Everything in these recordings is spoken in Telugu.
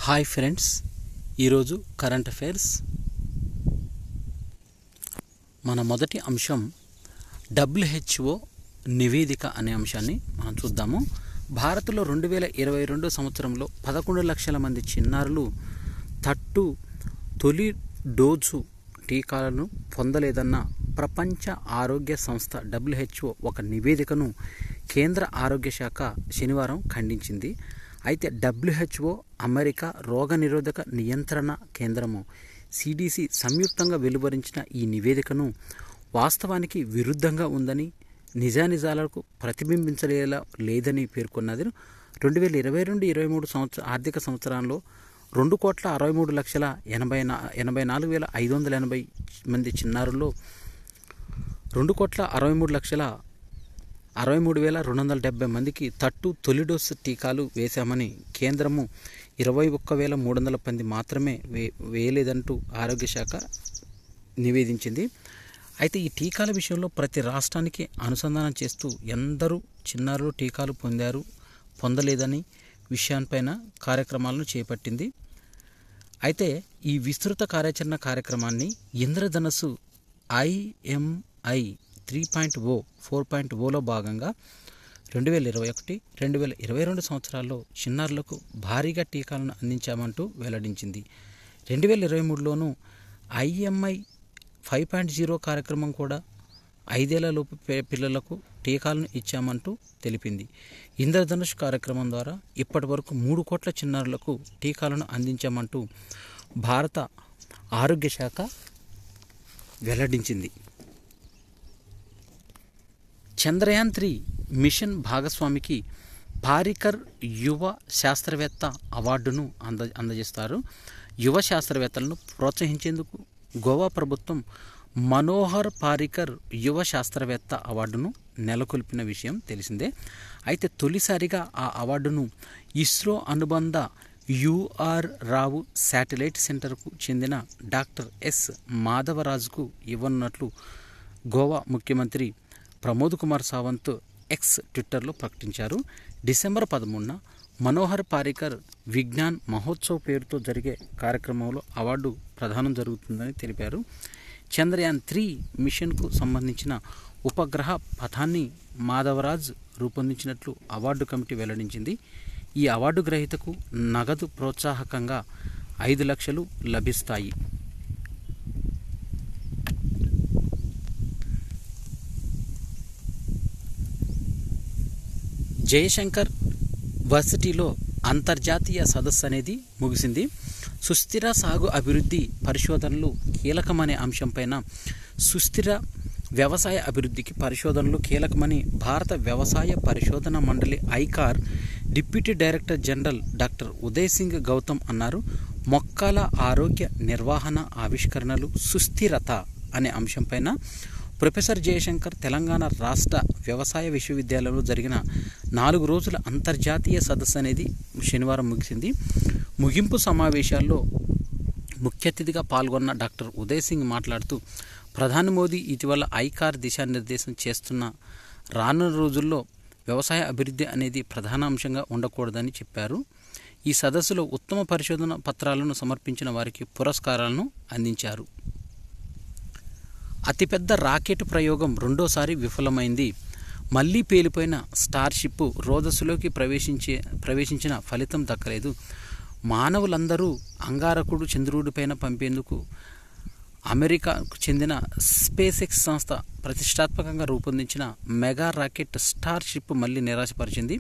హాయ్ ఫ్రెండ్స్, ఈరోజు కరెంట్ అఫైర్స్. మన మొదటి అంశం WHO నివేదిక అనే అంశాన్ని మనం చూద్దాము. భారత్లో 2022 సంవత్సరంలో 11 లక్షల మంది చిన్నారులు తొలి డోసు టీకాలను పొందలేదన్న ప్రపంచ ఆరోగ్య సంస్థ WHO ఒక నివేదికను కేంద్ర ఆరోగ్య శాఖ శనివారం ఖండించింది. అయితే WHO, అమెరికా రోగనిరోధక నియంత్రణ కేంద్రము CDC సంయుక్తంగా వెలువరించిన ఈ నివేదికను వాస్తవానికి విరుద్ధంగా ఉందని, నిజానిజాలకు ప్రతిబింబించలేలా లేదని పేర్కొన్నది. 2022-23 ఆర్థిక సంవత్సరంలో 2,63,84,580 మంది చిన్నారుల్లో 2,63,270 మందికి తొలి డోసు టీకాలు వేశామని, కేంద్రము 21,310 మాత్రమే వేయలేదంటూ ఆరోగ్య శాఖ నివేదించింది. అయితే ఈ టీకాల విషయంలో ప్రతి రాష్ట్రానికి అనుసంధానం చేస్తూ ఎందరూ చిన్నారులు టీకాలు పొందలేదని విషయాన్పైన కార్యక్రమాలను చేపట్టింది. అయితే ఈ విస్తృత కార్యక్రమాన్ని ఇంద్రధనస్సు IMI 3.0 4.0లో భాగంగా 2021-2022 సంవత్సరాల్లో చిన్నారులకు భారీగా టీకాలను అందించామంటూ వెల్లడించింది. 2023లోనూ IMI 5.0 కార్యక్రమం కూడా 5 ఏళ్లలోపు పిల్లలకు టీకాలను ఇచ్చామంటూ తెలిపింది. ఇంద్రధనుష్ కార్యక్రమం ద్వారా ఇప్పటి వరకు 3 కోట్ల చిన్నారులకు టీకాలను అందించామంటూ భారత ఆరోగ్య శాఖ వెల్లడించింది. చంద్రయాన్ 3 మిషన్ భాగస్వామికి పారికర్ యువ శాస్త్రవేత్త అవార్డును అందజేస్తారు. యువ శాస్త్రవేత్తలను ప్రోత్సహించేందుకు గోవా ప్రభుత్వం మనోహర్ పారికర్ యువ శాస్త్రవేత్త అవార్డును నెలకొల్పిన విషయం తెలిసిందే. అయితే తొలిసారిగా ఆ అవార్డును ఇస్రో అనుబంధ UR రావు శాటిలైట్ సెంటర్కు చెందిన డాక్టర్ S మాధవరాజుకు ఇవ్వనున్నట్లు గోవా ముఖ్యమంత్రి ప్రమోద్ కుమార్ సావంత్ ఎక్స్ ట్విట్టర్లో ప్రకటించారు. డిసెంబర్ 13న మనోహర్ పారికర్ విజ్ఞాన్ మహోత్సవ్ పేరుతో జరిగే కార్యక్రమంలో అవార్డు ప్రదానం జరుగుతుందని తెలిపారు. చంద్రయాన్ 3 మిషన్కు సంబంధించిన ఉపగ్రహ పథాన్ని మాధవరాజ్ రూపొందించినట్లు అవార్డు కమిటీ వెల్లడించింది. ఈ అవార్డు గ్రహీతకు నగదు ప్రోత్సాహకంగా 5 లక్షలు లభిస్తాయి. జయశంకర్ వర్సిటీలో అంతర్జాతీయ సదస్సు అనేది ముగిసింది. సుస్థిర సాగు అభివృద్ధి పరిశోధనలు కీలకమనే అంశంపైన సుస్థిర వ్యవసాయ అభివృద్ధికి పరిశోధనలు కీలకమని భారత వ్యవసాయ పరిశోధన మండలి ICAR deputy director general doctor Uday Singh Gautam అన్నారు. మొక్కల ఆరోగ్య నిర్వహణ ఆవిష్కరణలు సుస్థిరత అనే అంశంపైన ప్రొఫెసర్ జయశంకర్ తెలంగాణ రాష్ట్ర వ్యవసాయ విశ్వవిద్యాలయంలో జరిగిన 4 రోజుల అంతర్జాతీయ సదస్సు అనేది శనివారం ముగిసింది. ముగింపు సమావేశాల్లో ముఖ్య అతిథిగా పాల్గొన్న డాక్టర్ ఉదయ్ సింగ్ మాట్లాడుతూ, ప్రధాని మోదీ ఇటీవల ఐకార్ దిశానిర్దేశం చేస్తున్న రానున్న రోజుల్లో వ్యవసాయ అభివృద్ధి అనేది ప్రధాన అంశంగా ఉండకూడదని చెప్పారు. ఈ సదస్సులో ఉత్తమ పరిశోధన పత్రాలను సమర్పించిన వారికి పురస్కారాలను అందించారు. అతిపెద్ద రాకెట్ ప్రయోగం రెండోసారి విఫలమైంది. మళ్లీ పేలిపోయిన స్టార్షిప్ రోదస్సులోకి ప్రవేశించిన ఫలితం దక్కలేదు. మానవులందరూ అంగారకుడు చంద్రుడిపైన పంపేందుకు అమెరికాకు చెందిన స్పేస్-ఎక్స్ సంస్థ ప్రతిష్టాత్మకంగా రూపొందించిన మెగా రాకెట్ స్టార్షిప్ మళ్లీ నిరాశపరిచింది.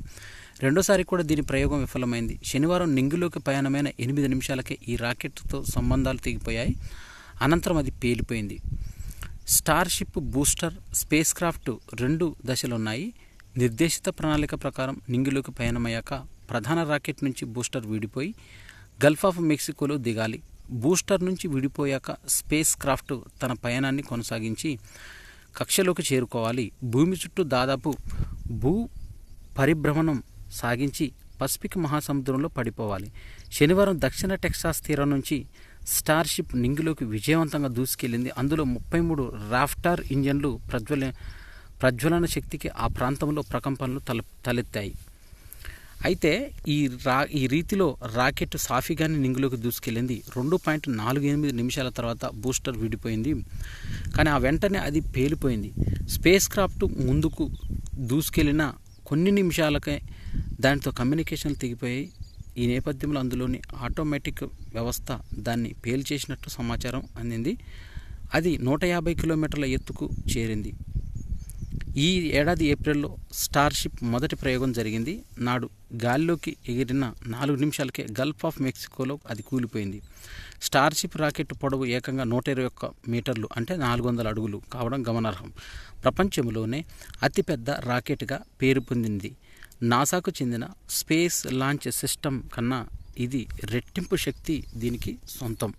రెండోసారి కూడా దీని ప్రయోగం విఫలమైంది. శనివారం నింగిలోకి పయనమైన 8 నిమిషాలకే ఈ రాకెట్తో సంబంధాలు తెగిపోయాయి. అనంతరం అది పేలిపోయింది. స్టార్షిప్ బూస్టర్ స్పేస్ క్రాఫ్ట్ 2 దశలున్నాయి. నిర్దేశిత ప్రణాళిక ప్రకారం నింగిలోకి పయనమయ్యాక ప్రధాన రాకెట్ నుంచి బూస్టర్ విడిపోయి గల్ఫ్ ఆఫ్ మెక్సికోలో దిగాలి. బూస్టర్ నుంచి విడిపోయాక స్పేస్ క్రాఫ్ట్ తన పయనాన్ని కొనసాగించి కక్షలోకి చేరుకోవాలి. భూమి చుట్టూ దాదాపు భూ పరిభ్రమణం సాగించి పసిఫిక్ మహాసముద్రంలో పడిపోవాలి. శనివారం దక్షిణ టెక్సాస్ తీరం నుంచి స్టార్షిప్ నింగిలోకి విజయవంతంగా దూసుకెళ్లింది. అందులో 33 రాఫ్టార్ ఇంజన్లు ప్రజ్వలన శక్తికి ఆ ప్రాంతంలో ప్రకంపనలు తలెత్తాయి. అయితే ఈ రీతిలో రాకెట్ సాఫీగానే నింగిలోకి దూసుకెళ్ళింది. 2.48 నిమిషాల తర్వాత బూస్టర్ విడిపోయింది. కానీ ఆ వెంటనే అది పేలిపోయింది. స్పేస్ క్రాఫ్ట్ ముందుకు దూసుకెళ్లిన కొన్ని నిమిషాలకే దానితో కమ్యూనికేషన్లు తెగిపోయాయి. ఈ నేపథ్యంలో అందులోని ఆటోమేటిక్ వ్యవస్థ దాన్ని పేల్చేసినట్టు సమాచారం అందింది. అది 150 కిలోమీటర్ల ఎత్తుకు చేరింది. ఈ ఏడాది ఏప్రిల్లో స్టార్షిప్ మొదటి ప్రయోగం జరిగింది. నాడు గాల్లోకి ఎగిరిన 4 నిమిషాలకే గల్ఫ్ ఆఫ్ మెక్సికోలో అది కూలిపోయింది. స్టార్షిప్ రాకెట్ పొడవు ఏకంగా 121 మీటర్లు అంటే 400 అడుగులు కావడం గమనార్హం. ప్రపంచంలోనే అతిపెద్ద రాకెట్గా పేరు పొందింది. నాసాకు చెందిన స్పేస్ లాంచ్ సిస్టమ్ కన్నా ఇది రెట్టింపు శక్తి దీనికి సొంతం.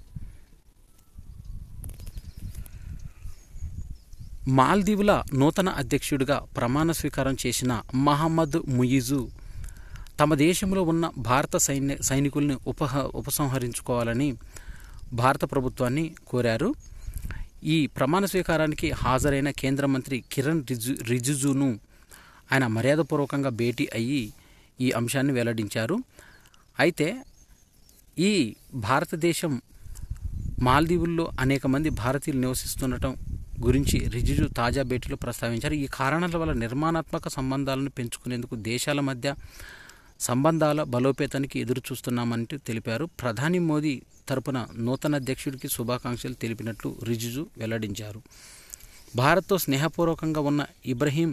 మాల్దీవుల నూతన అధ్యక్షుడిగా ప్రమాణ స్వీకారం చేసిన మహమ్మద్ ముయిజు తమ దేశంలో ఉన్న భారత సైనికుల్ని ఉపసంహరించుకోవాలని భారత ప్రభుత్వాన్ని కోరారు. ఈ ప్రమాణ స్వీకారానికి హాజరైన కేంద్ర మంత్రి కిరణ్ రిజిజును ఆయన మర్యాదపూర్వకంగా భేటీ అయ్యి ఈ అంశాన్ని వెల్లడించారు. అయితే ఈ భారతదేశం మాల్దీవుల్లో అనేక మంది భారతీయులు నివసిస్తుండటం గురించి రిజిజు తాజా భేటీలో ప్రస్తావించారు. ఈ కారణాల వల్ల నిర్మాణాత్మక సంబంధాలను పెంచుకునేందుకు దేశాల మధ్య సంబంధాల బలోపేతానికి ఎదురు చూస్తున్నామని తెలిపారు. ప్రధాని మోదీ తరపున నూతన అధ్యక్షుడికి శుభాకాంక్షలు తెలిపినట్లు రిజిజు వెల్లడించారు. భారత్తో స్నేహపూర్వకంగా ఉన్న ఇబ్రహీం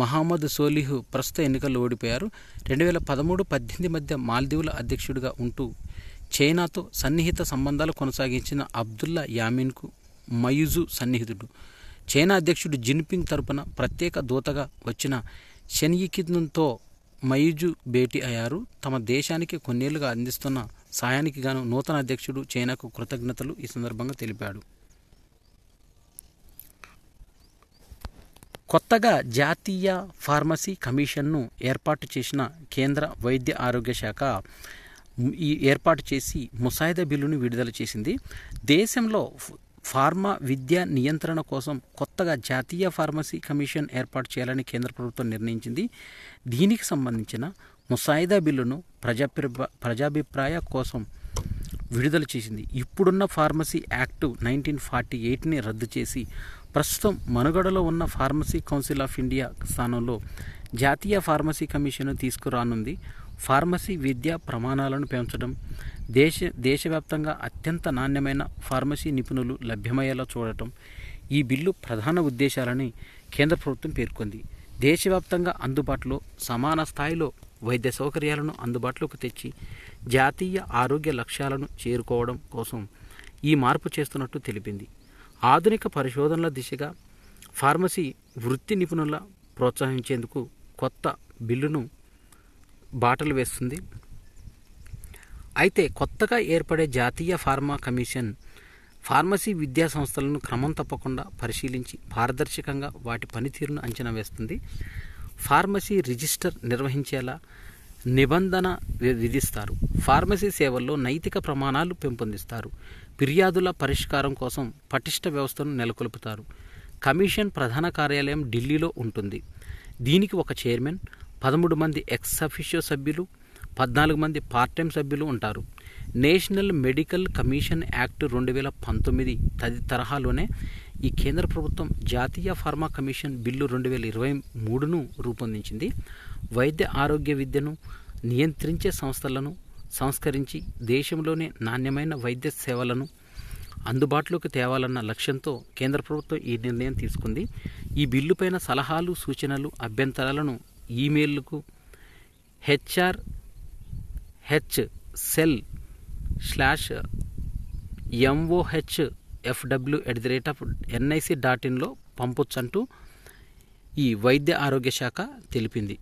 మహమ్మద్ సోలిహ్ ప్రస్తుత ఎన్నికల్లో ఓడిపోయారు. 2013-18 మధ్య మాల్దీవుల అధ్యక్షుడిగా ఉంటూ చైనాతో సన్నిహిత సంబంధాలు కొనసాగించిన అబ్దుల్లా యామీన్కు మయూజు సన్నిహితుడు. చైనా అధ్యక్షుడు జిన్పింగ్ తరపున ప్రత్యేక దూతగా వచ్చిన షెన్యికిన్తో మయూజు భేటీ అయ్యారు. తమ దేశానికి కొన్నేళ్లుగా అందిస్తున్న సాయానికి గాను నూతన అధ్యక్షుడు చైనాకు కృతజ్ఞతలు ఈ సందర్భంగా తెలిపాడు. కొత్తగా జాతీయ ఫార్మసీ కమిషన్ను ఏర్పాటు చేసిన కేంద్ర వైద్య ఆరోగ్య శాఖ ఏర్పాటు చేసి ముసాయిదా బిల్లును విడుదల చేసింది. దేశంలో ఫార్మా విద్య నియంత్రణ కోసం కొత్తగా జాతీయ ఫార్మసీ కమిషన్ ఏర్పాటు చేయాలని కేంద్ర ప్రభుత్వం నిర్ణయించింది. దీనికి సంబంధించిన ముసాయిదా బిల్లును ప్రజాభిప్రాయ కోసం విడుదల చేసింది. ఇప్పుడున్న ఫార్మసీ యాక్ట్ 1948ని రద్దు చేసి ప్రస్తుతం మనుగడలో ఉన్న ఫార్మసీ కౌన్సిల్ ఆఫ్ ఇండియా స్థానంలో జాతీయ ఫార్మసీ కమిషన్ తీసుకురానుంది. ఫార్మసీ విద్యా ప్రమాణాలను పెంచడం, దేశవ్యాప్తంగా అత్యంత నాణ్యమైన ఫార్మసీ నిపుణులు లభ్యమయ్యేలా చూడటం ఈ బిల్లు ప్రధాన ఉద్దేశాలని కేంద్ర ప్రభుత్వం పేర్కొంది. దేశవ్యాప్తంగా అందుబాటులో సమాన స్థాయిలో వైద్య సౌకర్యాలను అందుబాటులోకి తెచ్చి జాతీయ ఆరోగ్య లక్ష్యాలను చేరుకోవడం కోసం ఈ మార్పు చేస్తున్నట్టు తెలిపింది. ఆధునిక పరిశోధనల దిశగా ఫార్మసీ వృత్తి నిపుణుల ప్రోత్సహించేందుకు కొత్త బిల్లును బాటలు వేస్తుంది. అయితే కొత్తగా ఏర్పడే జాతీయ ఫార్మా కమిషన్ ఫార్మసీ విద్యా సంస్థలను క్రమం తప్పకుండా పరిశీలించి పారదర్శకంగా వాటి పనితీరును అంచనా వేస్తుంది. ఫార్మసీ రిజిస్టర్ నిర్వహించేలా నిబంధన విధిస్తారు. ఫార్మసీ సేవల్లో నైతిక ప్రమాణాలు పెంపొందిస్తారు. ఫిర్యాదుల పరిష్కారం కోసం పటిష్ట వ్యవస్థను నెలకొల్పుతారు. కమిషన్ ప్రధాన కార్యాలయం ఢిల్లీలో ఉంటుంది. దీనికి ఒక చైర్మన్, 13 మంది ఎక్స్ అఫిషియో సభ్యులు, 14 మంది పార్ట్ టైం సభ్యులు ఉంటారు. నేషనల్ మెడికల్ కమిషన్ యాక్ట్ 2019 తరహాలోనే ఈ కేంద్ర ప్రభుత్వం జాతీయ ఫార్మా కమిషన్ బిల్లు 2023ను రూపొందించింది. వైద్య ఆరోగ్య విద్యను నియంత్రించే సంస్థలను సంస్కరించి దేశంలోనే నాణ్యమైన వైద్య సేవలను అందుబాటులోకి తేవాలన్న లక్ష్యంతో కేంద్ర ప్రభుత్వం ఈ నిర్ణయం తీసుకుంది. ఈ బిల్లుపైన సలహాలు, సూచనలు, అభ్యంతరాలను ఈమెయిల్కు hrh/moh.fw@nic.in పంపొచ్చంటూ ఈ వైద్య ఆరోగ్య శాఖ తెలిపింది.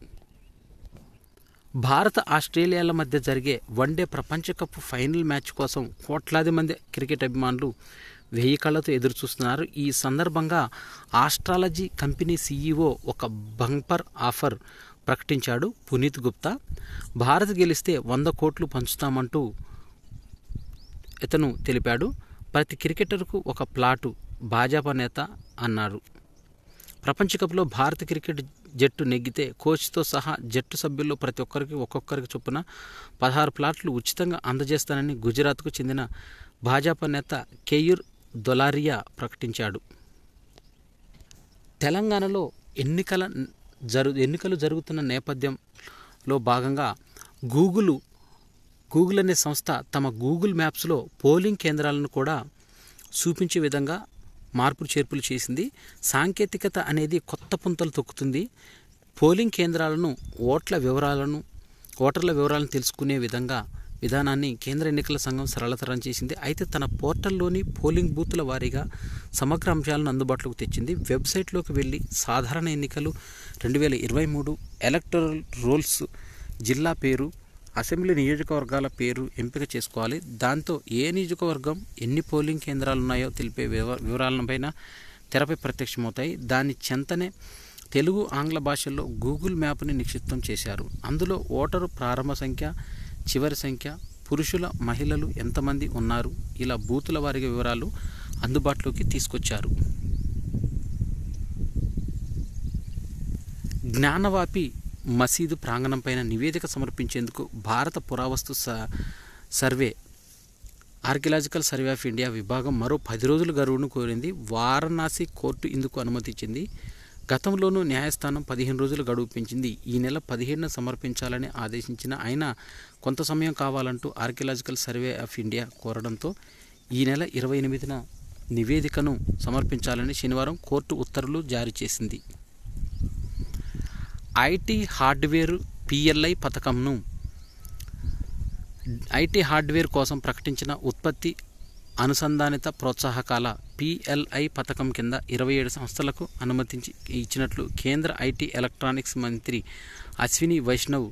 భారత, ఆస్ట్రేలియాల మధ్య జరిగే వన్డే ప్రపంచ కప్ ఫైనల్ మ్యాచ్ కోసం కోట్లాది మంది క్రికెట్ అభిమానులు 1000 కళ్లతో ఎదురుచూస్తున్నారు. ఈ సందర్భంగా ఆస్ట్రాలజీ కంపెనీ CEO ఒక బంపర్ ఆఫర్ ప్రకటించాడు. పునీత్ గుప్తా భారత్ గెలిస్తే 100 కోట్లు పంచుతామంటూ ఇతను తెలిపాడు. ప్రతి క్రికెటర్కు ఒక ప్లాటు, భాజపా నేత అన్నారు. ప్రపంచ కప్లో భారత క్రికెట్ జట్టు నెగ్గితే కోచ్తో సహా జట్టు సభ్యుల్లో ప్రతి ఒక్కొక్కరికి చొప్పున 16 ప్లాట్లు ఉచితంగా అందజేస్తానని గుజరాత్కు చెందిన భాజపా నేత కేయూర్ దొలారియా ప్రకటించాడు. తెలంగాణలో ఎన్నికలు జరుగుతున్న నేపథ్యంలో భాగంగా గూగుల్ అనే సంస్థ తమ గూగుల్ మ్యాప్స్లో పోలింగ్ కేంద్రాలను కూడా చూపించే విధంగా మార్పులు చేర్పులు చేసింది. సాంకేతికత అనేది కొత్త పుంతలు తొక్కుతుంది. పోలింగ్ కేంద్రాలను ఓటర్ల వివరాలను తెలుసుకునే విధానాన్ని కేంద్ర ఎన్నికల సంఘం సరళతరం చేసింది. అయితే తన పోర్టల్లోని పోలింగ్ బూత్ల వారీగా సమగ్ర అంశాలను అందుబాటులోకి తెచ్చింది. వెబ్సైట్లోకి వెళ్ళి సాధారణ ఎన్నికలు 2023 ఎలక్టరల్ రోల్స్, జిల్లా పేరు, అసెంబ్లీ నియోజకవర్గాల పేరు ఎంపిక చేసుకోవాలి. దాంతో ఏ నియోజకవర్గం ఎన్ని పోలింగ్ కేంద్రాలు ఉన్నాయో తెలిపే వివరాలపైన తెరపై ప్రత్యక్షమవుతాయి. దాని చెంతనే తెలుగు, ఆంగ్ల భాషల్లో గూగుల్ మ్యాప్ని నిక్షిప్తం చేశారు. అందులో ఓటరు ప్రారంభ సంఖ్య, చివరి సంఖ్య, పురుషుల, మహిళలు ఎంతమంది ఉన్నారు, ఇలా బూతుల వారీగా వివరాలు అందుబాటులోకి తీసుకొచ్చారు. జ్ఞానవాపి మసీదు ప్రాంగణంపైన నివేదిక సమర్పించేందుకు భారత పురావస్తు survey archaeological survey of India విభాగం మరో 10 రోజుల గడువును కోరింది. వారణాసి కోర్టు ఇందుకు అనుమతించింది. గతంలోనూ న్యాయస్థానం 15 రోజుల గడువు పెంచింది. ఈ నెల 17న సమర్పించాలని ఆదేశించిన అయినా కొంత సమయం కావాలంటూ ఆర్కియలాజికల్ సర్వే ఆఫ్ ఇండియా కోరడంతో ఈ నెల 28న నివేదికను సమర్పించాలని శనివారం కోర్టు ఉత్తర్వులు జారీ చేసింది. ఐటీ హార్డ్వేర్ పిఎల్ఐ పథకంను ఐటీ హార్డ్వేర్ కోసం ప్రకటించిన ఉత్పత్తి అనుసంధానిత ప్రోత్సాహకాల పిఎల్ఐ పథకం కింద 27 సంస్థలకు అనుమతించి ఇచ్చినట్లు కేంద్ర ఐటీ ఎలక్ట్రానిక్స్ మంత్రి అశ్విని వైష్ణవ్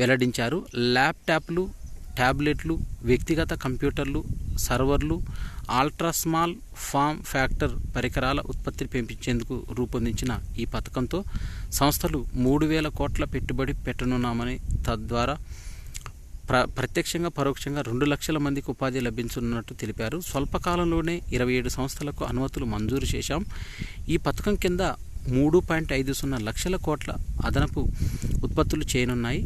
వెల్లడించారు. ల్యాప్టాప్లు, ట్యాబ్లెట్లు, వ్యక్తిగత కంప్యూటర్లు, సర్వర్లు, అల్ట్రా స్మాల్ ఫామ్ ఫ్యాక్టర్ పరికరాల ఉత్పత్తిని పెంచేందుకు రూపొందించిన ఈ పథకంతో సంస్థలు 3,000 కోట్ల పెట్టుబడి పెట్టనున్నామని, తద్వారా ప్రత్యక్షంగా పరోక్షంగా 2 లక్షల మందికి ఉపాధి లభించనున్నట్టు తెలిపారు. స్వల్పకాలంలోనే 27 సంస్థలకు అనుమతులు మంజూరు చేశాం. ఈ పథకం కింద 3.50 లక్షల కోట్ల అదనపు ఉత్పత్తులు చేయనున్నాయి.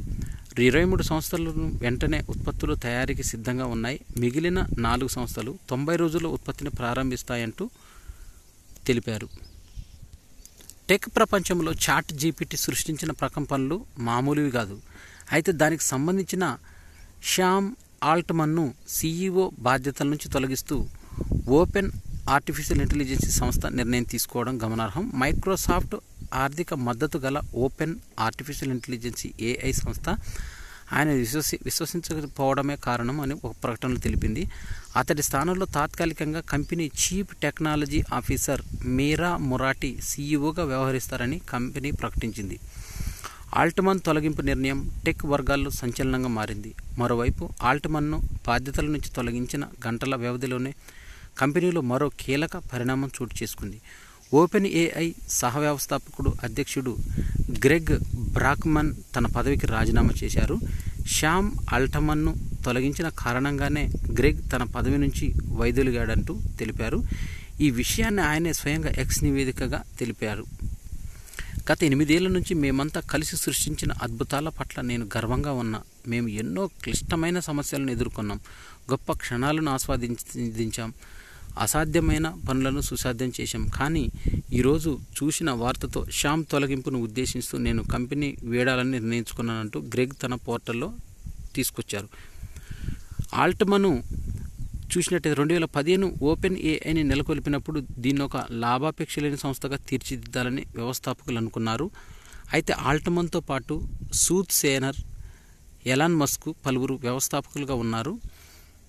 23 సంస్థలను వెంటనే ఉత్పత్తులు తయారీకి సిద్ధంగా ఉన్నాయి. మిగిలిన 4 సంస్థలు 90 రోజుల్లో ఉత్పత్తిని ప్రారంభిస్తాయంటూ తెలిపారు. టెక్ ప్రపంచంలో చాట్ జీపీటీ సృష్టించిన ప్రకంపనలు మామూలువి కాదు. అయితే దానికి సంబంధించిన శ్యామ్ ఆల్ట్మన్ను సీఈఓ బాధ్యతల నుంచి తొలగిస్తూ ఓపెన్ ఆర్టిఫిషియల్ ఇంటెలిజెన్స్ సంస్థ నిర్ణయం తీసుకోవడం గమనార్హం. మైక్రోసాఫ్ట్ ఆర్థిక మద్దతు గల ఓపెన్ ఆర్టిఫిషియల్ ఇంటెలిజెన్స్ ఏఐ సంస్థ ఆయన విశ్వసించకపోవడమే కారణం అని ఒక ప్రకటనలో తెలిపింది. అతడి స్థానంలో తాత్కాలికంగా కంపెనీ చీఫ్ టెక్నాలజీ ఆఫీసర్ మీరా మురాటి సీఈఓగా వ్యవహరిస్తారని కంపెనీ ప్రకటించింది. ఆల్ట్మన్ తొలగింపు నిర్ణయం టెక్ వర్గాల్లో సంచలనంగా మారింది. మరోవైపు ఆల్ట్మన్ను బాధ్యతల నుంచి తొలగించిన గంటల వ్యవధిలోనే కంపెనీలో మరో కీలక పరిణామం చోటు చేసుకుంది. ఓపెన్ ఏఐ సహవ్యవస్థాపకుడు, అధ్యక్షుడు గ్రెగ్ బ్రాక్మన్ తన పదవికి రాజీనామా చేశారు. శ్యామ్ ఆల్ట్మన్ను తొలగించిన కారణంగానే గ్రెగ్ తన పదవి నుంచి వైదొలిగాడంటూ తెలిపారు. ఈ విషయాన్ని ఆయనే స్వయంగా ఎక్స్ నివేదికగా తెలిపారు. గత 8 ఏళ్ల నుంచి మేమంతా కలిసి సృష్టించిన అద్భుతాల పట్ల నేను గర్వంగా ఉన్నా. మేము ఎన్నో క్లిష్టమైన సమస్యలను ఎదుర్కొన్నాం, గొప్ప క్షణాలను ఆస్వాదించాం, అసాధ్యమైన పనులను సుసాధ్యం చేశాం. కానీ ఈరోజు చూసిన వార్తతో శ్యామ్ తొలగింపును ఉద్దేశిస్తూ నేను కంపెనీ వీడాలని నిర్ణయించుకున్నానంటూ గ్రెగ్ తన పోర్టల్లో తీసుకొచ్చారు. ఆల్ట్మన్ చూసినట్టయితే 2015 ఓపెన్ ఏఐని నెలకొల్పినప్పుడు దీన్ని ఒక లాభాపేక్ష లేని సంస్థగా తీర్చిదిద్దాలని వ్యవస్థాపకులు అనుకున్నారు. అయితే ఆల్ట్మన్తో పాటు సూద్ సేనర్, ఎలాన్ మస్క్ పలువురు వ్యవస్థాపకులుగా ఉన్నారు.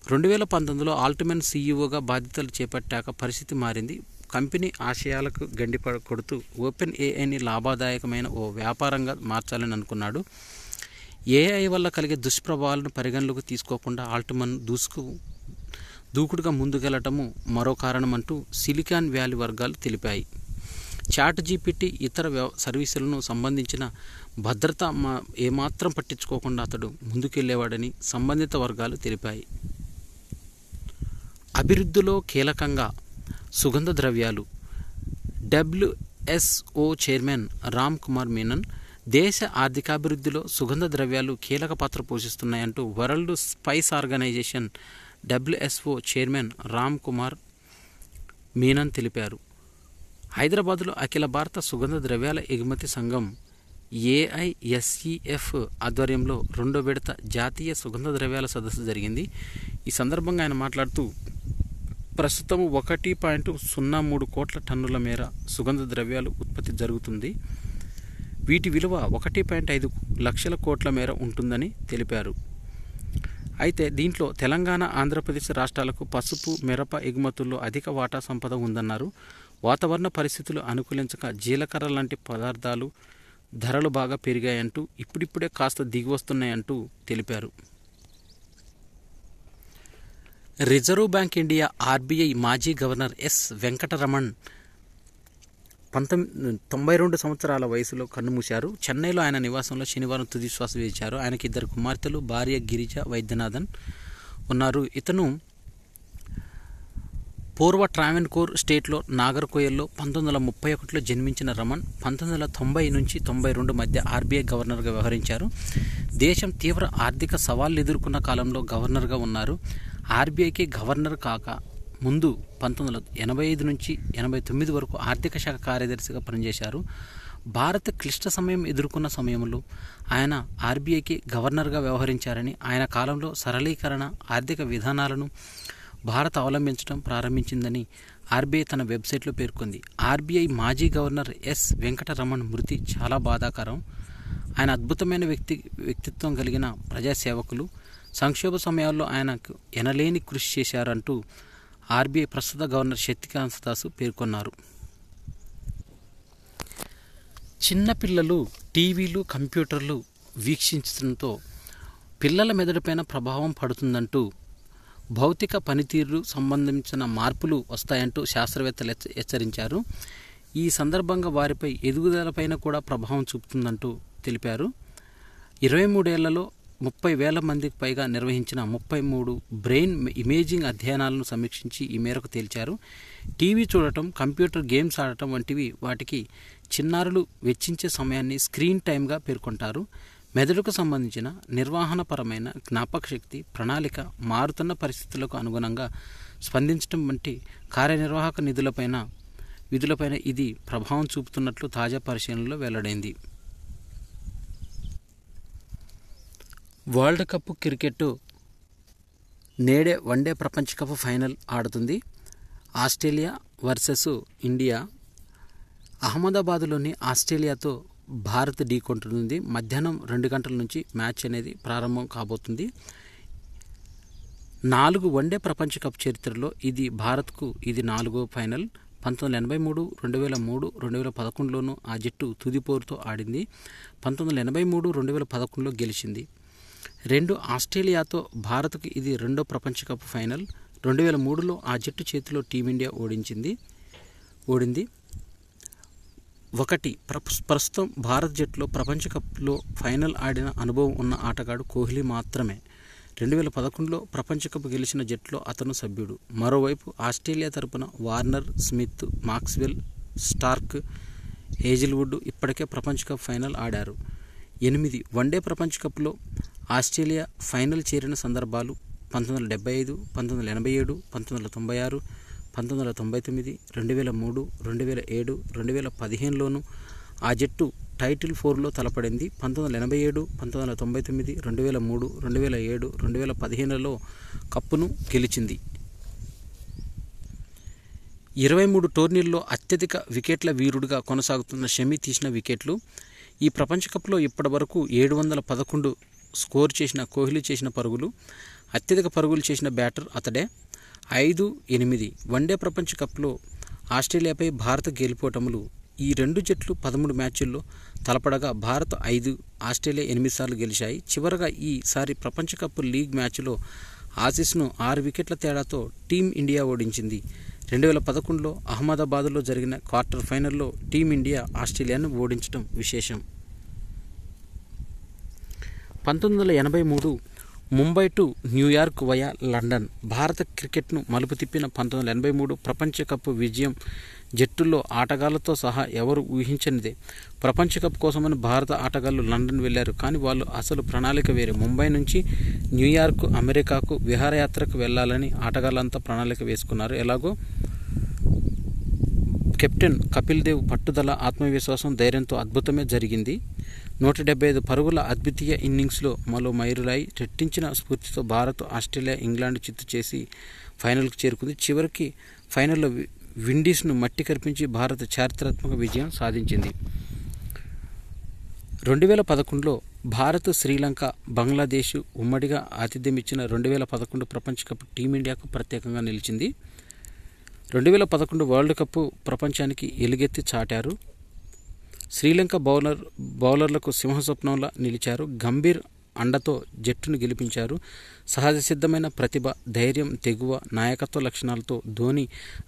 2019లో ఆల్ట్మన్ సీఈఓగా బాధ్యతలు చేపట్టాక పరిస్థితి మారింది. కంపెనీ ఆశయాలకు గండి కొడుతూ ఓపెన్ ఏఐని లాభదాయకమైన ఓ వ్యాపారంగా మార్చాలని అనుకున్నాడు. ఏఐ వల్ల కలిగే దుష్ప్రభావాలను పరిగణలోకి తీసుకోకుండా ఆల్ట్మన్ దూకుడుగా ముందుకెళ్లటము మరో కారణమంటూ సిలికాన్ వ్యాలీ వర్గాలు తెలిపాయి. చాట్ జీపీటీ ఇతర సర్వీసులను సంబంధించిన భద్రత ఏమాత్రం పట్టించుకోకుండా అతడు ముందుకెళ్లేవాడని సంబంధిత వర్గాలు తెలిపాయి. అభివృద్ధిలో కీలకంగా సుగంధ ద్రవ్యాలు WSO చైర్మన్ రామ్ కుమార్ మీనన్ దేశ ఆర్థికాభివృద్ధిలో సుగంధ ద్రవ్యాలు కీలక పాత్ర పోషిస్తున్నాయంటూ world spice organisation WSO chairman Ram Kumar Menon తెలిపారు. హైదరాబాద్లో అఖిల భారత సుగంధ ద్రవ్యాల ఎగుమతి సంఘం AISEF ఆధ్వర్యంలో 2వ విడత జాతీయ సుగంధ ద్రవ్యాల సదస్సు జరిగింది. ఈ సందర్భంగా ఆయన మాట్లాడుతూ ప్రస్తుతం 1.03 కోట్ల టన్నుల మేర సుగంధ ద్రవ్యాలు ఉత్పత్తి జరుగుతుంది. వీటి విలువ 1.5 లక్షల కోట్ల మేర ఉంటుందని తెలిపారు. అయితే దీంట్లో తెలంగాణ, ఆంధ్రప్రదేశ్ రాష్ట్రాలకు పసుపు, మిరప ఎగుమతుల్లో అధిక వాటా సంపద ఉందన్నారు. వాతావరణ పరిస్థితులు అనుకూలించక జీలకర్ర లాంటి పదార్థాలు ధరలు బాగా పెరిగాయంటూ ఇప్పుడిప్పుడే కాస్త దిగివస్తున్నాయంటూ తెలిపారు. రిజర్వ్ బ్యాంక్ ఇండియా RBI మాజీ గవర్నర్ ఎస్ వెంకటరమణ్ 92 సంవత్సరాల వయసులో కన్నుమూశారు. చెన్నైలో ఆయన నివాసంలో శనివారం తుది శ్వాస విడిచారు. ఆయనకి 2 కుమార్తెలు, భార్య గిరిజ వైద్యనాథన్ ఉన్నారు. ఇతను పూర్వ ట్రావెన్కోర్ స్టేట్లో నాగర్కోయల్లో 1931లో జన్మించిన రమణ్ 1990 నుంచి 92 మధ్య RBI గవర్నర్గా వ్యవహరించారు. దేశం తీవ్ర ఆర్థిక సవాళ్లు ఎదుర్కొన్న కాలంలో గవర్నర్గా ఉన్నారు. RBIకి గవర్నర్ కాక ముందు 1985 నుంచి 89 వరకు ఆర్థిక శాఖ కార్యదర్శిగా పనిచేశారు. భారత్ క్లిష్ట సమయం ఎదుర్కొన్న సమయంలో ఆయన RBIకి గవర్నర్గా వ్యవహరించారని, ఆయన కాలంలో సరళీకరణ ఆర్థిక విధానాలను భారత్ అవలంబించడం ప్రారంభించిందని RBI తన వెబ్సైట్లో పేర్కొంది. RBI మాజీ గవర్నర్ ఎస్ వెంకటరమణ్ మృతి చాలా బాధాకరం. ఆయన అద్భుతమైన వ్యక్తిత్వం కలిగిన ప్రజాసేవకులు. సంక్షోభ సమయాల్లో ఆయనకు ఎనలేని కృషి చేశారంటూ RBI ప్రస్తుత గవర్నర్ శక్తికాంత దాస్ పేర్కొన్నారు. చిన్నపిల్లలు టీవీలు, కంప్యూటర్లు వీక్షించడంతో పిల్లల మెదడుపైన ప్రభావం పడుతుందంటూ, భౌతిక పనితీరు సంబంధించిన మార్పులు వస్తాయంటూ శాస్త్రవేత్తలు హెచ్చరించారు. ఈ సందర్భంగా వారిపై ఎదుగుదలపైన కూడా ప్రభావం చూపుతుందంటూ తెలిపారు. 23 ఏళ్లలో 30,000 మందికి పైగా నిర్వహించిన 33 బ్రెయిన్ ఇమేజింగ్ అధ్యయనాలను సమీక్షించి ఈ మేరకు తేల్చారు. టీవీ చూడటం, కంప్యూటర్ గేమ్స్ ఆడటం వంటివి వాటికి చిన్నారులు వెచ్చించే సమయాన్ని స్క్రీన్ టైమ్గా పేర్కొంటారు. మెదడుకు సంబంధించిన నిర్వహణపరమైన జ్ఞాపక శక్తి, ప్రణాళిక, మారుతున్న పరిస్థితులకు అనుగుణంగా స్పందించడం వంటి కార్యనిర్వాహక విధులపైన ఇది ప్రభావం చూపుతున్నట్లు తాజా పరిశీలనలో వెల్లడైంది. వరల్డ్ కప్ క్రికెట్ నేడే వన్డే ప్రపంచ కప్ ఫైనల్ ఆడుతుంది. Australia versus India. అహ్మదాబాద్లోని ఆస్ట్రేలియాతో భారత్ ఢీకొంటుంది. మధ్యాహ్నం 2 గంటల నుంచి మ్యాచ్ అనేది ప్రారంభం కాబోతుంది. 4 వన్డే ప్రపంచ కప్ చరిత్రలో ఇది భారత్కు ఇది 4వ ఫైనల్. 1983, 2003, 2011లోనూ ఆ జట్టు తుదిపోరుతో ఆడింది. 1983, 2011లో గెలిచింది. 2 ఆస్ట్రేలియాతో భారత్కు ఇది 2వ ప్రపంచ కప్ ఫైనల్. 2003లో ఆ జట్టు చేతిలో టీమిండియా ఓడింది. 1 ప్రస్తుతం భారత జట్టులో ప్రపంచ కప్లో ఫైనల్ ఆడిన అనుభవం ఉన్న ఆటగాడు కోహ్లీ మాత్రమే. 2011లో ప్రపంచ కప్ గెలిచిన జట్టులో అతను సభ్యుడు. మరోవైపు ఆస్ట్రేలియా తరపున Warner, Smith, Maxwell, Starc, Hazlewood ఇప్పటికే ప్రపంచ కప్ ఫైనల్ ఆడారు. 8 వన్డే ప్రపంచ కప్లో ఆస్ట్రేలియా ఫైనల్ చేరిన సందర్భాలు 1975, 1987, 1996, 1999, 2003, 2007, 2015లోనూ ఆ జట్టు టైటిల్ 4లో తలపడింది. 1987, 1999, 2003, 2007, 2015లలో కప్పును గెలిచింది. 23 టోర్నీల్లో అత్యధిక వికెట్ల వీరుడిగా కొనసాగుతున్న షమి తీసిన వికెట్లు. ఈ ప్రపంచ కప్లో ఇప్పటి వరకు 711 స్కోర్ చేసిన కోహ్లీ చేసిన పరుగులు. అత్యధిక పరుగులు చేసిన బ్యాటర్ అతడే. 5-8 వన్డే ప్రపంచ కప్లో ఆస్ట్రేలియాపై భారత గెలుపోటములు. ఈ 2 జట్లు 13 మ్యాచ్ల్లో తలపడగా భారత్ 5, ఆస్ట్రేలియా 8 సార్లు గెలిచాయి. చివరగా ఈసారి ప్రపంచ కప్ లీగ్ మ్యాచ్లో ఆసీస్ను 6 వికెట్ల తేడాతో టీమిండియా ఓడించింది. 2011లో అహ్మదాబాద్లో జరిగిన క్వార్టర్ ఫైనల్లో టీమిండియా ఆస్ట్రేలియాను ఓడించడం విశేషం. 1983 Mumbai to New York via London భారత క్రికెట్ను మలుపు తిప్పిన 1983 ప్రపంచ కప్ విజయం జట్టుల్లో ఆటగాళ్లతో సహా ఎవరు ఊహించనిదే. ప్రపంచ కప్ కోసమని భారత ఆటగాళ్లు లండన్ వెళ్లారు. కానీ వాళ్ళు అసలు ప్రణాళిక వేరే. ముంబై నుంచి న్యూయార్క్, అమెరికాకు విహారయాత్రకు వెళ్లాలని ఆటగాళ్లంతా ప్రణాళిక వేసుకున్నారు. ఎలాగో కెప్టెన్ కపిల్ దేవ్ పట్టుదల, ఆత్మవిశ్వాసం, ధైర్యంతో అద్భుతమే జరిగింది. 175 పరుగుల అద్వితీయ ఇన్నింగ్స్లో మరో మైలురాయి. రెట్టించిన స్ఫూర్తితో భారత్, ఆస్ట్రేలియా, ఇంగ్లాండ్ చిత్తు చేసి ఫైనల్కు చేరుకుంది. చివరికి ఫైనల్లో విండీస్ను మట్టి కరిపించి భారత్ చారిత్రాత్మక విజయం సాధించింది. 2011లో భారత్, శ్రీలంక, బంగ్లాదేశ్ ఉమ్మడిగా ఆతిథ్యమిచ్చిన 2011 ప్రపంచ కప్ టీమిండియాకు ప్రత్యేకంగా నిలిచింది. 2011 వరల్డ్ కప్ ప్రపంచానికి ఎలుగెత్తి చాటారు. శ్రీలంక బౌలర్లకు సింహస్వప్నంలా నిలిచారు. గంభీర్ అండతో జట్టును గెలిపించారు. సహజ సిద్ధమైన ప్రతిభ, ధైర్యం, తెగువ, నాయకత్వ లక్షణాలతో ధోని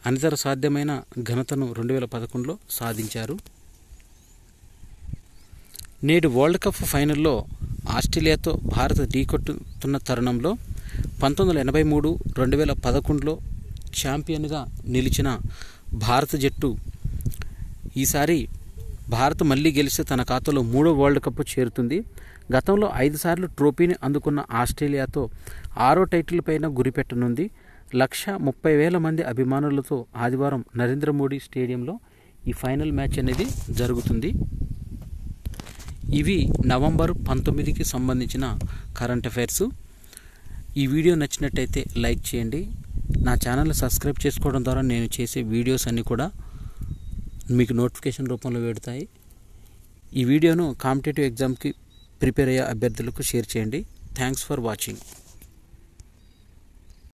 అనితర సాధ్యమైన ఘనతను 2011లో సాధించారు. నేడు వరల్డ్ కప్ ఫైనల్లో ఆస్ట్రేలియాతో భారత్ ఢీకొట్టుతున్న తరుణంలో 1983, 2011లో ఛాంపియన్గా నిలిచిన భారత జట్టు ఈసారి భారత్ మళ్లీ గెలిస్తే తన ఖాతాలో 3వ వరల్డ్ కప్ చేరుతుంది. గతంలో 5 సార్లు ట్రోఫీని అందుకున్న ఆస్ట్రేలియాతో 6వ టైటిల్ పైన గురిపెట్టనుంది. 130,000 మంది అభిమానులతో ఆదివారం నరేంద్ర మోడీ స్టేడియంలో ఈ ఫైనల్ మ్యాచ్ అనేది జరుగుతుంది. ఇవి నవంబర్ 19కి సంబంధించిన కరెంట్ అఫైర్స్. ఈ వీడియో నచ్చినట్టయితే లైక్ చేయండి. నా ఛానల్ని సబ్స్క్రైబ్ చేసుకోవడం ద్వారా నేను చేసే వీడియోస్ అన్నీ కూడా మీకు నోటిఫికేషన్ రూపంలో పెడతాయి. ఈ వీడియోను కాంపిటేటివ్ ఎగ్జామ్కి ప్రిపేర్ అయ్యే అభ్యర్థులకు షేర్ చేయండి. Thanks for watching.